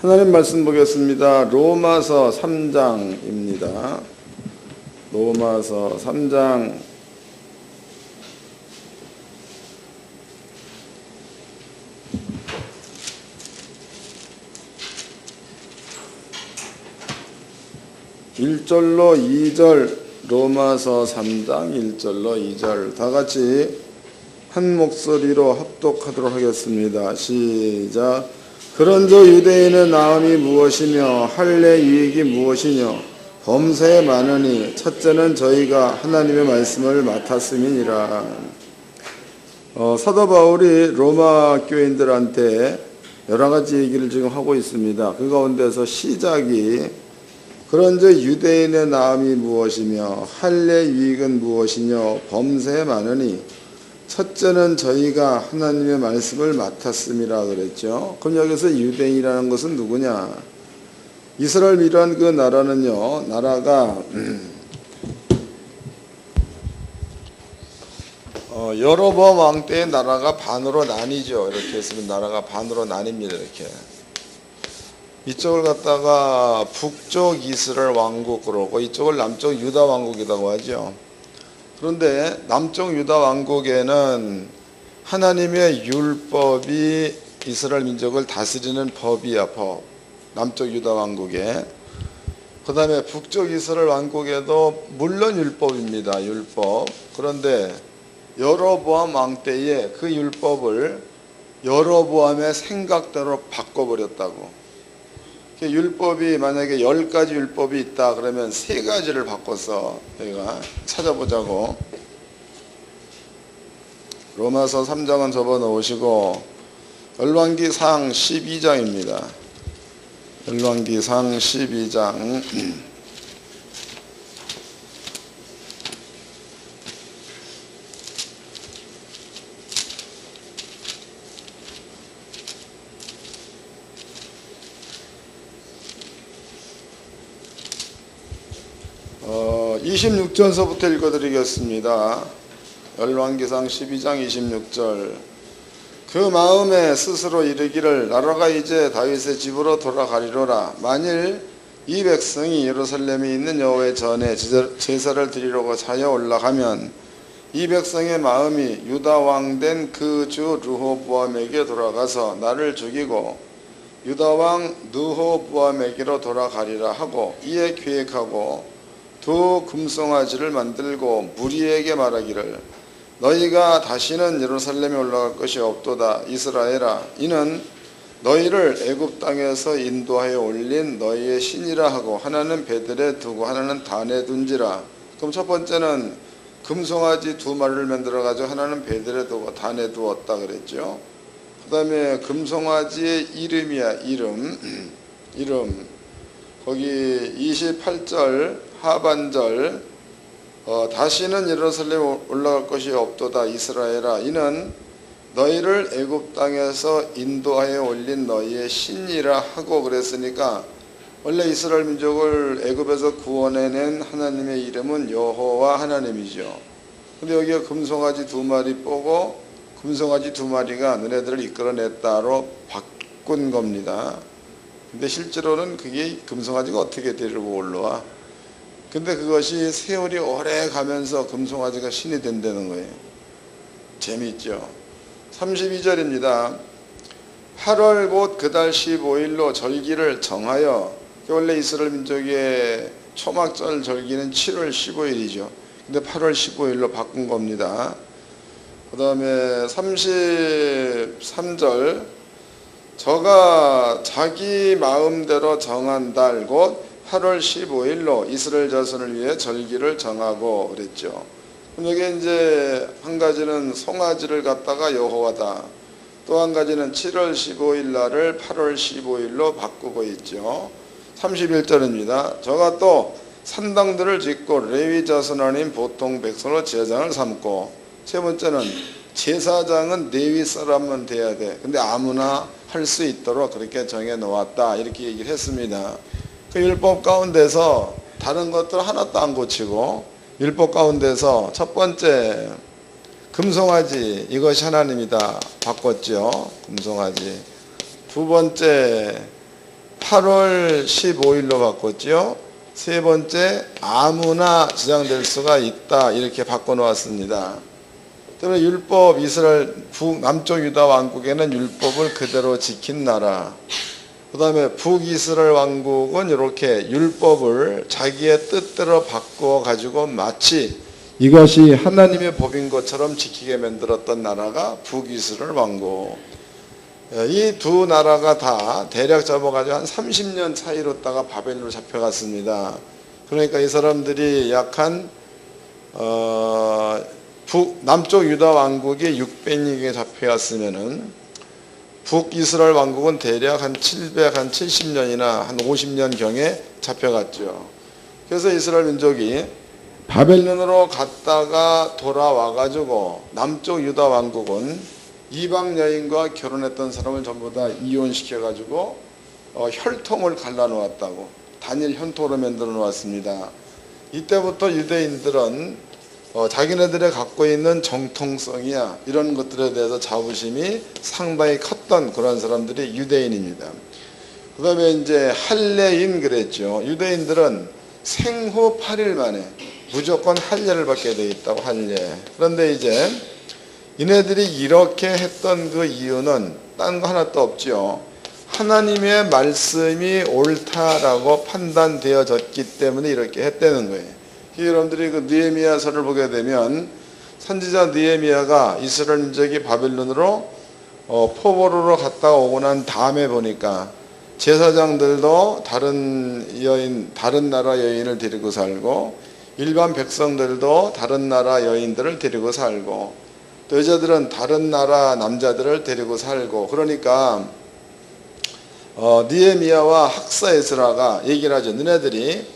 하나님 말씀 보겠습니다. 로마서 3장입니다. 로마서 3장 1절로 2절, 로마서 3장 1절로 2절 다 같이 한 목소리로 합독하도록 하겠습니다. 시작. 그런저 유대인의 나음이 무엇이며 할례 유익이 무엇이뇨? 범사에 많으니 첫째는 저희가 하나님의 말씀을 맡았음이니라. 사도 바울이 로마 교인들한테 여러 가지 얘기를 지금 하고 있습니다. 그 가운데서 시작이 그런저 유대인의 나음이 무엇이며 할례 유익은 무엇이뇨? 범사에 많으니 첫째는 저희가 하나님의 말씀을 맡았음이라 그랬죠. 그럼 여기서 유대인이라는 것은 누구냐? 이스라엘이란 그 나라는요, 나라가 여로보암 왕 때의 나라가 반으로 나뉘죠. 이렇게 했으면 나라가 반으로 나뉩니다. 이렇게 이쪽을 갖다가 북쪽 이스라엘 왕국 그러고 이쪽을 남쪽 유다 왕국이라고 하죠. 그런데 남쪽 유다 왕국에는 하나님의 율법이 이스라엘 민족을 다스리는 법이야, 법. 남쪽 유다 왕국에. 그 다음에 북쪽 이스라엘 왕국에도 물론 율법입니다, 율법. 그런데 여로보암 왕 때에 그 율법을 여로보암의 생각대로 바꿔버렸다고. 율법이 만약에 10가지 율법이 있다 그러면 3가지를 바꿔서 저희가 찾아보자고. 로마서 3장은 접어놓으시고 열왕기상 12장입니다. 열왕기상 12장 26절서부터 읽어드리겠습니다. 열왕기상 12장 26절. 그 마음에 스스로 이르기를 나라가 이제 다윗의 집으로 돌아가리로라. 만일 이 백성이 예루살렘에 있는 여호와의 전에 제사를 드리려고 차여 올라가면 이 백성의 마음이 유다 왕 된 그 주 르호보암에게 돌아가서 나를 죽이고 유다 왕 르호보암에게로 돌아가리라 하고 이에 계획하고 두 금송아지를 만들고 무리에게 말하기를 너희가 다시는 예루살렘에 올라갈 것이 없도다. 이스라엘아, 이는 너희를 애굽 땅에서 인도하여 올린 너희의 신이라 하고 하나는 베들에 두고 하나는 단에 둔지라. 그럼 첫 번째는 금송아지 2마리를 만들어 가지고 하나는 베들에 두고 단에 두었다 그랬죠. 그 다음에 금송아지의 이름이야, 이름. 거기 28절 하반절 다시는 예루살렘에 올라갈 것이 없도다. 이스라엘아, 이는 너희를 애굽 땅에서 인도하여 올린 너희의 신이라 하고 그랬으니까 원래 이스라엘 민족을 애굽에서 구원해낸 하나님의 이름은 여호와 하나님이죠. 근데 여기에 금송아지 2마리 빼고 금송아지 2마리가 너네들을 이끌어냈다로 바꾼 겁니다. 근데 실제로는 그게 금송아지가 어떻게 데리고 올라와? 근데 그것이 세월이 오래 가면서 금송아지가 신이 된다는 거예요. 재미있죠. 32절입니다. 8월 곧 그달 15일로 절기를 정하여, 원래 이스라엘 민족의 초막절 절기는 7월 15일이죠. 근데 8월 15일로 바꾼 겁니다. 그 다음에 33절. 저가 자기 마음대로 정한 달 곧 8월 15일로 이스라엘 자손을 위해 절기를 정하고 그랬죠. 그럼 여기 이제 한 가지는 송아지를 갖다가 여호와다. 또 한 가지는 7월 15일 날을 8월 15일로 바꾸고 있죠. 31절입니다. 저가 또 산당들을 짓고 레위 자손 아닌 보통 백성으로 제사장을 삼고, 세 번째는 제사장은 레위 사람만 돼야 돼. 근데 아무나 할 수 있도록 그렇게 정해 놓았다. 이렇게 얘기를 했습니다. 그 율법 가운데서 다른 것들 하나도 안 고치고 율법 가운데서 첫 번째 금송아지 이것이 하나님이다 바꿨죠. 금송아지. 두 번째 8월 15일로 바꿨죠. 세 번째, 아무나 주장될 수가 있다, 이렇게 바꿔놓았습니다. 때문에 율법, 이스라엘 남쪽 유다 왕국에는 율법을 그대로 지킨 나라, 그 다음에 북이스라엘 왕국은 이렇게 율법을 자기의 뜻대로 바꾸어 가지고 마치 이것이 하나님의 법인 것처럼 지키게 만들었던 나라가 북이스라엘 왕국. 이 두 나라가 다 대략 잡아가지고 한 30년 차이로 다가 바벨론으로 잡혀갔습니다. 그러니까 이 사람들이 약 한 남쪽 유다 왕국이 600년에 잡혀갔으면은 북이스라엘 왕국은 대략 한 770년이나 한 50년경에 잡혀갔죠. 그래서 이스라엘 민족이 바벨론으로 갔다가 돌아와가지고 남쪽 유다 왕국은 이방 여인과 결혼했던 사람을 전부 다 이혼시켜가지고 혈통을 갈라놓았다고 단일 현토로 만들어 놓았습니다. 이때부터 유대인들은 자기네들이 갖고 있는 정통성이야 이런 것들에 대해서 자부심이 상당히 컸던 그런 사람들이 유대인입니다. 그 다음에 이제 할례인 그랬죠. 유대인들은 생후 8일 만에 무조건 할례를 받게 돼 있다고, 할례. 그런데 이제 이네들이 이렇게 했던 그 이유는 딴 거 하나도 없죠. 하나님의 말씀이 옳다라고 판단되어졌기 때문에 이렇게 했다는 거예요. 여러분들이 그 느헤미야서를 보게 되면 선지자 느헤미야가 이스라엘 민족이 바벨론으로 포로로 갔다 오고 난 다음에 보니까 제사장들도 다른 나라 여인을 데리고 살고, 일반 백성들도 다른 나라 여인들을 데리고 살고, 또 여자들은 다른 나라 남자들을 데리고 살고, 그러니까 느헤미야와 학사 에스라가 얘기를 하죠. 너네들이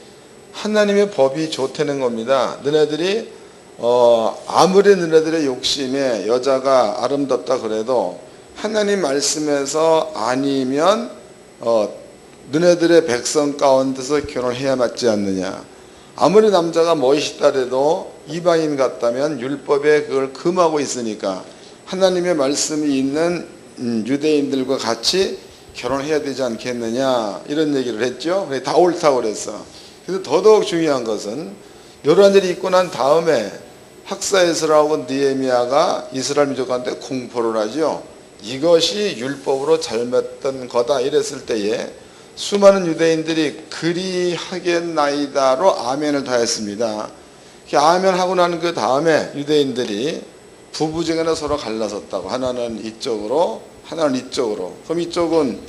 하나님의 법이 좋다는 겁니다. 너네들이 아무리 너네들의 욕심에 여자가 아름답다 그래도 하나님 말씀에서 아니면 너네들의 백성 가운데서 결혼해야 맞지 않느냐. 아무리 남자가 멋있다 해도 이방인 같다면 율법에 그걸 금하고 있으니까 하나님의 말씀이 있는 유대인들과 같이 결혼해야 되지 않겠느냐, 이런 얘기를 했죠. 다 옳다고 그랬어. 그래서 더더욱 중요한 것은 이러한 일이 있고 난 다음에 학사 에스라하고 느헤미야가 이스라엘 민족한테 공포를 하죠. 이것이 율법으로 잘못된 거다 이랬을 때에 수많은 유대인들이 그리하겠나이다로 아멘을 다 했습니다. 아멘하고 난 그 다음에 유대인들이 부부중에는 서로 갈라섰다고. 하나는 이쪽으로, 하나는 이쪽으로. 그럼 이쪽은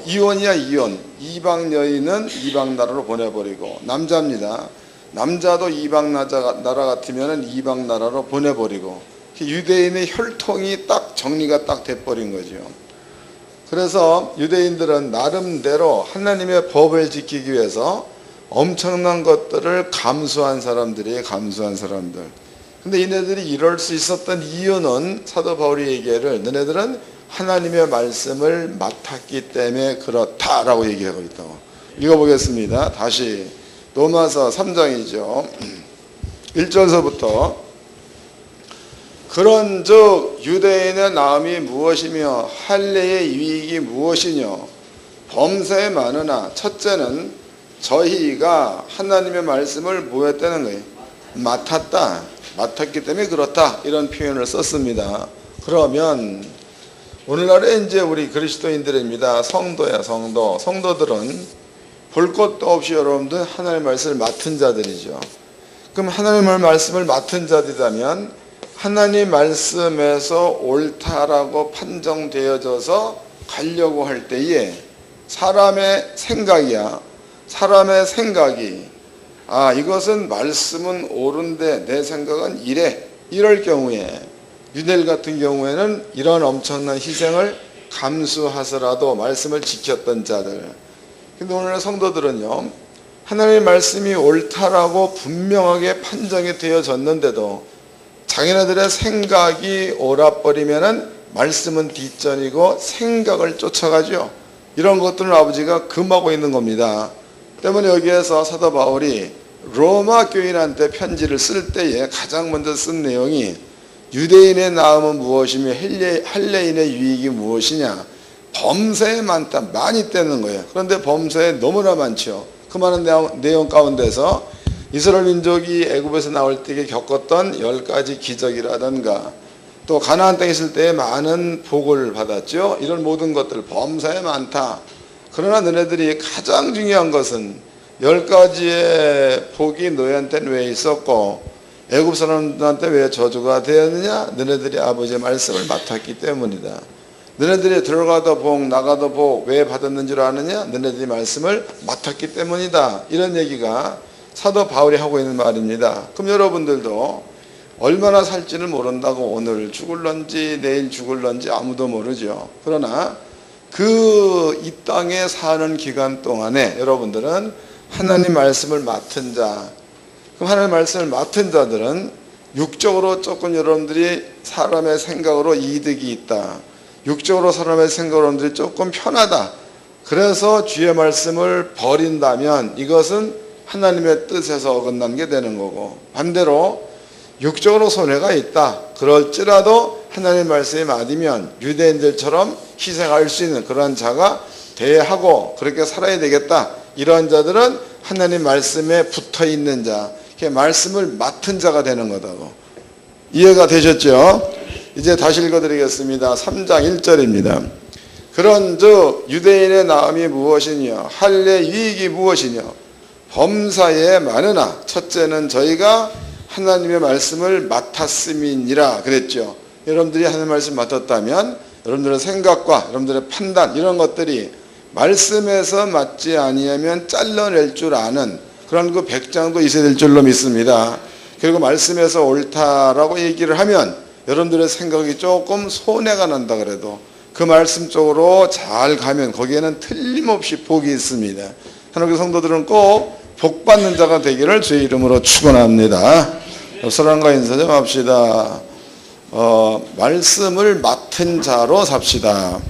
이혼이야, 이혼. 이방 여인은 이방 나라로 보내버리고, 남자입니다. 남자도 이방 나라 같으면 이방 나라로 보내버리고, 유대인의 혈통이 딱 정리가 딱 돼버린 거죠. 그래서 유대인들은 나름대로 하나님의 법을 지키기 위해서 엄청난 것들을 감수한 사람들이에요. 감수한 사람들. 근데 이네들이 이럴 수 있었던 이유는 사도 바울이 얘기를, 너네들은 하나님의 말씀을 맡았기 때문에 그렇다라고 얘기하고 있다고. 읽어보겠습니다. 다시 로마서 3장이죠. 1절서부터 그런즉 유대인의 나음이 무엇이며 할례의 유익이 무엇이뇨. 범사에 많으나 첫째는 저희가 하나님의 말씀을 뭐 했다는 거예요? 맡았다. 맡았기 때문에 그렇다. 이런 표현을 썼습니다. 그러면 오늘날에 이제 우리 그리스도인들입니다. 성도야, 성도. 성도들은 볼 것도 없이 여러분들 하나님의 말씀을 맡은 자들이죠. 그럼 하나님의 말씀을 맡은 자들이라면 하나님 말씀에서 옳다라고 판정되어져서 가려고 할 때에 사람의 생각이야. 사람의 생각이 이것은 말씀은 옳은데 내 생각은 이래. 이럴 경우에 유대인 같은 경우에는 이런 엄청난 희생을 감수하서라도 말씀을 지켰던 자들. 근데 오늘날 성도들은요, 하나님의 말씀이 옳다라고 분명하게 판정이 되어졌는데도 자기네들의 생각이 옳아버리면은 말씀은 뒷전이고 생각을 쫓아가죠. 이런 것들은 아버지가 금하고 있는 겁니다. 때문에 여기에서 사도 바울이 로마 교인한테 편지를 쓸 때에 가장 먼저 쓴 내용이 유대인의 나음은 무엇이며 할례인의 유익이 무엇이냐. 범사에 많다. 많이 떼는 거예요. 그런데 범사에 너무나 많죠. 그 많은 내용 가운데서 이스라엘 민족이 애굽에서 나올 때 겪었던 10가지 기적이라든가 또 가나안 땅에 있을 때 많은 복을 받았죠. 이런 모든 것들 범사에 많다. 그러나 너네들이 가장 중요한 것은 10가지의 복이 너희한테는 왜 있었고 애굽 사람들한테 왜 저주가 되었느냐? 너네들이 아버지의 말씀을 맡았기 때문이다. 너네들이 들어가도 복 나가도 복 왜 받았는 줄 아느냐? 너네들이 말씀을 맡았기 때문이다. 이런 얘기가 사도 바울이 하고 있는 말입니다. 그럼 여러분들도 얼마나 살지는 모른다고 오늘 죽을런지 내일 죽을런지 아무도 모르죠. 그러나 이 땅에 사는 기간 동안에 여러분들은 하나님 말씀을 맡은 자, 그럼 하나님 말씀을 맡은 자들은 육적으로 조금 여러분들이 사람의 생각으로 이득이 있다. 육적으로 사람의 생각으로 여러분들이 조금 편하다. 그래서 주의 말씀을 버린다면 이것은 하나님의 뜻에서 어긋난 게 되는 거고, 반대로 육적으로 손해가 있다. 그럴지라도 하나님의 말씀이 맞으면 유대인들처럼 희생할 수 있는 그런 자가 대하고 그렇게 살아야 되겠다. 이러한 자들은 하나님 말씀에 붙어 있는 자, 말씀을 맡은 자가 되는 거다고. 이해가 되셨죠? 이제 다시 읽어드리겠습니다. 3장 1절입니다. 그런즉 유대인의 나음이 무엇이냐? 할례 유익이 무엇이냐? 범사에 많으나 첫째는 저희가 하나님의 말씀을 맡았음이니라 그랬죠. 여러분들이 하나님의 말씀 맡았다면 여러분들의 생각과 여러분들의 판단 이런 것들이 말씀에서 맞지 아니하면 잘라낼 줄 아는 그런 그 백장도 있어야 될 줄로 믿습니다. 그리고 말씀에서 옳다라고 얘기를 하면 여러분들의 생각이 조금 손해가 난다 그래도 그 말씀 쪽으로 잘 가면 거기에는 틀림없이 복이 있습니다. 하나님의 성도들은 꼭 복받는 자가 되기를 주의 이름으로 축원합니다. 사랑과 인사 좀 합시다. 말씀을 맡은 자로 삽시다.